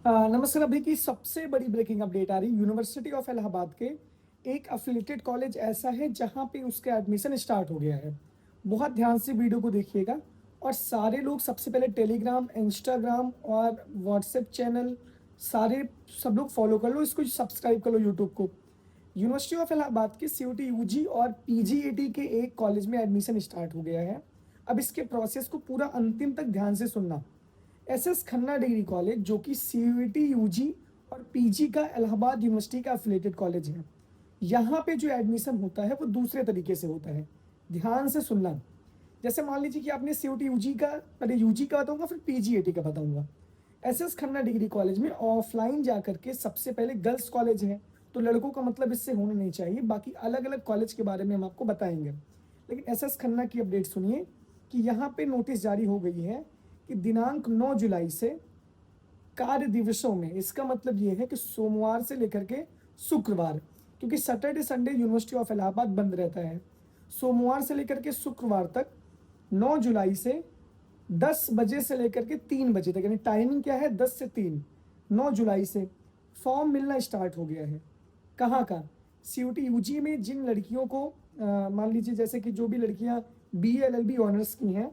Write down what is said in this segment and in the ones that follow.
नमस्कार। अभी की सबसे बड़ी ब्रेकिंग अपडेट आ रही है। यूनिवर्सिटी ऑफ इलाहाबाद के एक अफिलिएटेड कॉलेज ऐसा है जहां पे उसका एडमिशन स्टार्ट हो गया है। बहुत ध्यान से वीडियो को देखिएगा और सारे लोग सबसे पहले टेलीग्राम, इंस्टाग्राम और व्हाट्सएप चैनल सारे सब लोग फॉलो कर लो, इसको सब्सक्राइब कर लो यूट्यूब को। यूनिवर्सिटी ऑफ इलाहाबाद के सीयूटी यूजी और पीजीईटी के एक कॉलेज में एडमिशन स्टार्ट हो गया है। अब इसके प्रोसेस को पूरा अंतिम तक ध्यान से सुनना। एसएस खन्ना डिग्री कॉलेज जो कि सीयूईटी यूजी और पीजी का इलाहाबाद यूनिवर्सिटी का एफिलिएटेड कॉलेज है। यहाँ पे जो एडमिशन होता है वो दूसरे तरीके से होता है। ध्यान से सुनना। जैसे मान लीजिए कि आपने सीयूटी यूजी का, पहले यूजी का बताऊंगा फिर पीजीएटी का बताऊंगा। एसएस खन्ना डिग्री कॉलेज में ऑफलाइन जा करके सबसे पहले गर्ल्स कॉलेज है, तो लड़कों का मतलब इससे होना नहीं चाहिए। बाकी अलग अलग कॉलेज के बारे में हम आपको बताएंगे, लेकिन एसएस खन्ना की अपडेट सुनिए कि यहाँ पे नोटिस जारी हो गई है कि दिनांक 9 जुलाई से कार्य दिवसों में, इसका मतलब ये है कि सोमवार से लेकर के शुक्रवार, क्योंकि Saturday Sunday university of Allahabad बंद रहता है। सोमवार से लेकर के शुक्रवार तक 9 जुलाई से 10 बजे से लेकर के 3 बजे तक, यानी टाइमिंग क्या है 10 से 3, 9 जुलाई से फॉर्म मिलना स्टार्ट हो गया है। कहाँ का? सीयूटी यूजी में जिन लड़कियों को मान लीजिए जैसे कि जो भी लड़कियां बीए एलएलबी ऑनर्स की हैं,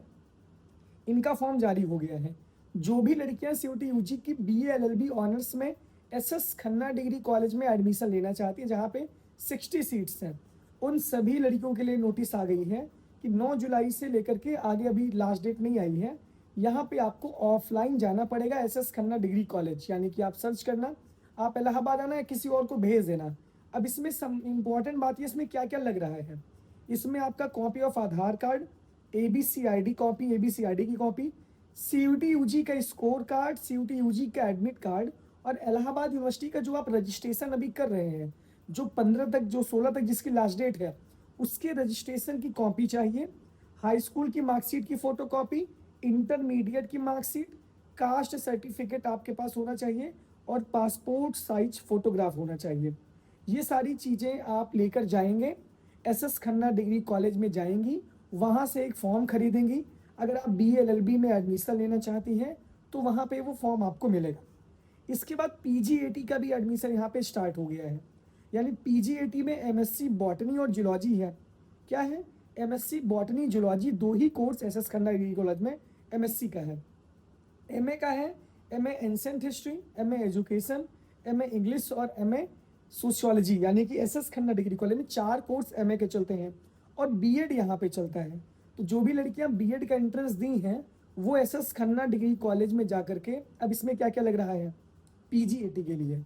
इनका फॉर्म जारी हो गया है। जो भी लड़कियां सीयूटी यूजी की बीए एलएलबी ऑनर्स में एसएस खन्ना डिग्री कॉलेज में एडमिशन लेना चाहती है, जहां पे 60 सीट्स हैं, उन सभी लड़कियों के लिए नोटिस आ गई है कि 9 जुलाई से लेकर के आगे, अभी लास्ट डेट नहीं आई है, यहाँ पे आपको ऑफलाइन जाना पड़ेगा एसएस खन्ना डिग्री कॉलेज। यानी कि आप सर्च करना, आप इलाहाबाद आना या किसी और को भेज देना। अब इसमें सम इम्पॉर्टेंट बात है, इसमें क्या क्या लग रहा है। इसमें आपका copy of Aadhaar card, ABC ID copy, ABC ID की कॉपी, सीयूटी यूजी का स्कोर कार्ड, सीयूटी यूजी का एडमिट कार्ड, और इलाहाबाद यूनिवर्सिटी का जो आप रजिस्ट्रेशन अभी कर रहे हैं, जो 15 तक, जो 16 तक जिसकी लास्ट डेट है, उसके रजिस्ट्रेशन की कॉपी चाहिए। हाई स्कूल की मार्कशीट की फोटो कॉपी, इंटरमीडिएट की मार्कशीट, कास्ट सर्टिफिकेट आपके पास होना चाहिए और पासपोर्ट साइज फोटोग्राफ होना चाहिए। ये सारी चीज़ें आप लेकर जाएंगे, एसएस खन्ना डिग्री कॉलेज में जाएंगी, वहाँ से एक फॉर्म खरीदेंगी। अगर आप बीए एलएलबी में एडमिशन लेना चाहती हैं तो वहाँ पे वो फॉर्म आपको मिलेगा। इसके बाद पीजीएटी का भी एडमिशन यहाँ पे स्टार्ट हो गया है। यानी पीजीएटी में एमएससी बॉटनी और जूलॉजी है। क्या है? एमएससी बॉटनी जूलॉजी, दो ही course SS Khanna degree college में एमएससी का है। एमए का है MA ancient history, MA education, MA English और एमए सोशियोलॉजी। यानी कि एसएस खन्ना डिग्री कॉलेज में 4 कोर्स एमए के चलते हैं और बीएड यहाँ पे चलता है। तो जो भी लड़कियां बीएड का एंट्रेंस दी हैं वो एसएस खन्ना डिग्री कॉलेज में जा करके, अब इसमें क्या क्या लग रहा है पीजीएटी के लिए।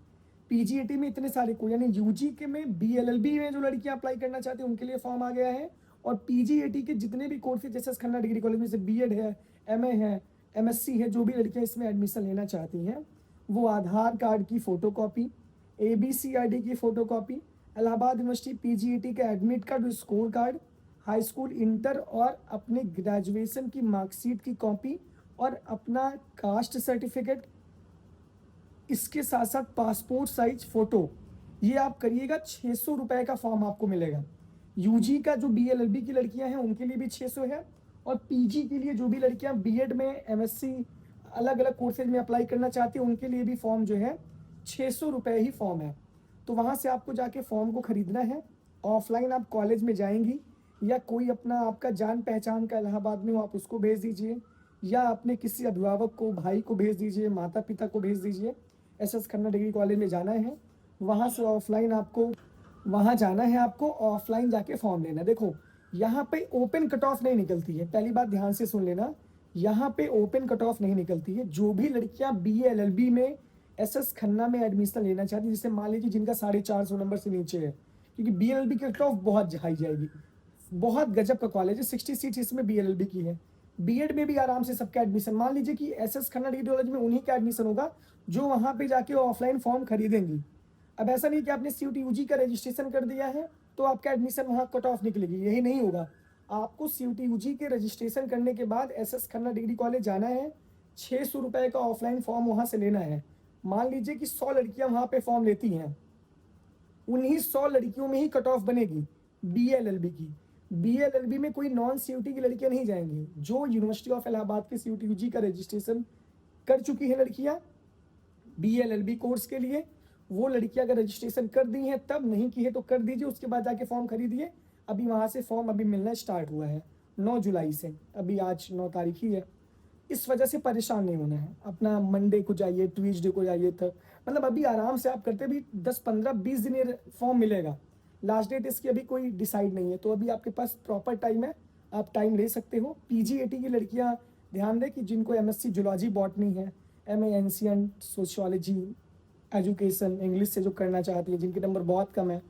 पीजीएटी में इतने सारे को, यानी यूजी के में बीएलएलबी में जो लड़कियां अप्लाई करना चाहती हैं उनके लिए फॉर्म आ गया है। और पीजीएटी के जितने भी कोर्सेज जैसे खन्ना डिग्री कॉलेज में से बीएड है, एमए है, एमएससी है, जो भी लड़कियां इसमें एडमिशन लेना चाहती हैं वो आधार कार्ड की फोटोकॉपी, एबीसीआईडी की फोटोकॉपी, इलाहाबाद यूनिवर्सिटी पीजीईटी का admit card, score card, high school, inter और अपने ग्रेजुएशन की मार्कशीट की कॉपी और अपना कास्ट सर्टिफिकेट, इसके साथ साथ पासपोर्ट साइज फोटो, ये आप करिएगा। 600 रुपए का फॉर्म आपको मिलेगा। यूजी का जो बीएलएलबी की लड़कियां हैं उनके लिए भी 600 है, और पीजी के लिए जो भी लड़कियां बीएड में, एमएससी, अलग अलग कोर्सेज में अप्लाई करना चाहती हैं उनके लिए भी फॉर्म जो है 600 रुपए ही फॉर्म है। तो वहां से आपको जाके फॉर्म को खरीदना है। ऑफलाइन आप कॉलेज में जाएंगी या कोई अपना आपका जान पहचान का इलाहाबाद में हो आप उसको भेज दीजिए, या अपने किसी अभिभावक को, भाई को भेज दीजिए, माता पिता को भेज दीजिए। एसएस खन्ना डिग्री कॉलेज में जाना है, वहाँ से ऑफलाइन आपको, वहाँ जाना है आपको, ऑफलाइन जाके फॉर्म लेना। देखो यहाँ पे ओपन कट ऑफ नहीं निकलती है, पहली बात ध्यान से सुन लेना। यहाँ पे ओपन कट ऑफ नहीं निकलती है। जो भी लड़कियां बीए एलएलबी में एसएस खन्ना में एडमिशन लेना चाहती है, जैसे मान लीजिए जिनका 450 नंबर से नीचे है, क्योंकि बीएलएलबी की कट ऑफ बहुत हाई जाएगी। बहुत गजब का कॉलेज है, 60 सीट इसमें बीएलएलबी की है। बीएड में भी आराम से सबका एडमिशन, मान लीजिए कि एसएस खन्ना डिग्री कॉलेज में उन्हीं का एडमिशन होगा जो वहां पे जाके ऑफलाइन फॉर्म खरीदेंगी। अब ऐसा नहीं कि आपने सीयूटी यूजी का रजिस्ट्रेशन कर दिया है तो आपका एडमिशन वहां कट ऑफ निकलेगी, यही नहीं होगा। आपको सीयूटी यूजी के रजिस्ट्रेशन करने के बाद एसएस खन्ना डिग्री कॉलेज जाना है, 600 रुपए का ऑफलाइन फॉर्म वहां से लेना है। मान लीजिए कि 100 लड़कियां वहां पे फॉर्म लेती हैं, उन्हीं 100 लड़कियों में ही कट ऑफ बनेगी बीएलएलबी की। बीएलएलबी में कोई नॉन सीयूटी की लड़कियां नहीं जाएंगी। जो यूनिवर्सिटी ऑफ इलाहाबाद के सीयूटी यूजी का रजिस्ट्रेशन कर चुकी है लड़कियां BA-LLB कोर्स के लिए। वो लड़कियां अगर रजिस्ट्रेशन कर दी हैं तब, नहीं की है तो कर दीजिए, उसके बाद जाके फॉर्म खरीदिए। अभी वहाँ से फॉर्म अभी मिलना स्टार्ट हुआ है 9 जुलाई से, अभी आज 9 तारीख ही है। इस वजह से परेशान नहीं होना है, अपना मंडे को जाइए, ट्यूसडे को जाइए, तक मतलब अभी आराम से आप करते भी 10-15-20 दिन ये फॉर्म मिलेगा। लास्ट डेट इसकी अभी कोई डिसाइड नहीं है, तो अभी आपके पास प्रॉपर टाइम है, आप टाइम ले सकते हो। PGAT की लड़कियां ध्यान दें कि जिनको MSc जूलॉजी बॉटनी है, MA ancient sociology education English से जो करना चाहती हैं, जिनके नंबर बहुत कम है,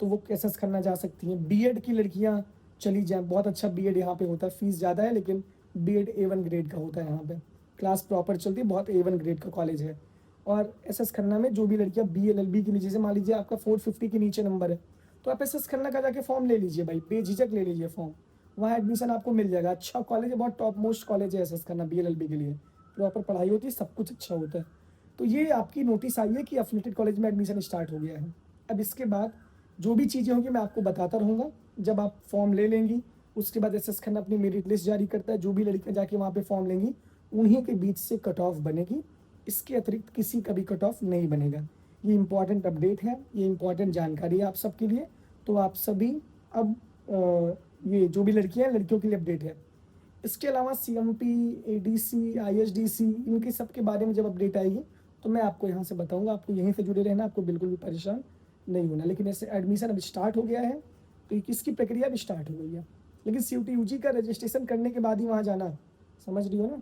तो वो एसएस करना चाह सकती हैं। बीएड की लड़कियां चली जाएं, बहुत अच्छा बीएड यहाँ पे होता है, फीस ज़्यादा है लेकिन बीएड A1 ग्रेड का होता है यहाँ पे, क्लास प्रॉपर चलती है, बहुत A1 ग्रेड का कॉलेज है। और एसएस खन्ना में जो भी लड़कियां BA-LLB के नीचे, से मान लीजिए आपका 450 के नीचे नंबर है, तो आप एसएस खन्ना का जाके फॉर्म ले लीजिए भाई, बेझिझक ले लीजिए फॉर्म, वहाँ एडमिशन आपको मिल जाएगा। अच्छा कॉलेज है, बहुत टॉप मोस्ट कॉलेज है एसएस खन्ना BA-LLB के लिए, प्रॉपर पढ़ाई होती है, सब कुछ अच्छा होता है। तो ये आपकी नोटिस आई है कि एफिलिएटेड कॉलेज में एडमिशन स्टार्ट हो गया है। अब इसके बाद जो भी चीज़ें होंगी मैं आपको बताता रहूँगा। जब आप फॉर्म ले लेंगी, उसके बाद एसएस खन्ना अपनी मेरिट लिस्ट जारी करता है, जो भी लड़कियां जाके वहाँ पे फॉर्म लेंगी उन्हीं के बीच से कट ऑफ बनेगी, इसके अतिरिक्त किसी का भी कट ऑफ नहीं बनेगा। ये इंपॉर्टेंट अपडेट है, ये इंपॉर्टेंट जानकारी है आप सबके लिए। तो आप सभी अब ये जो भी लड़कियां हैं, लड़कियों के लिए अपडेट है। इसके अलावा CMP, ADC, ISDC इनके सब के बारे में जब अपडेट आएगी तो मैं आपको यहाँ से बताऊँगा। आपको यहीं से जुड़े रहना, आपको बिल्कुल भी परेशान नहीं होना। लेकिन ऐसे एडमिशन अब स्टार्ट हो गया है, तो इसकी प्रक्रिया भी स्टार्ट हो गई है, लेकिन CUT UG का रजिस्ट्रेशन करने के बाद ही वहाँ जाना, समझ रही हो ना।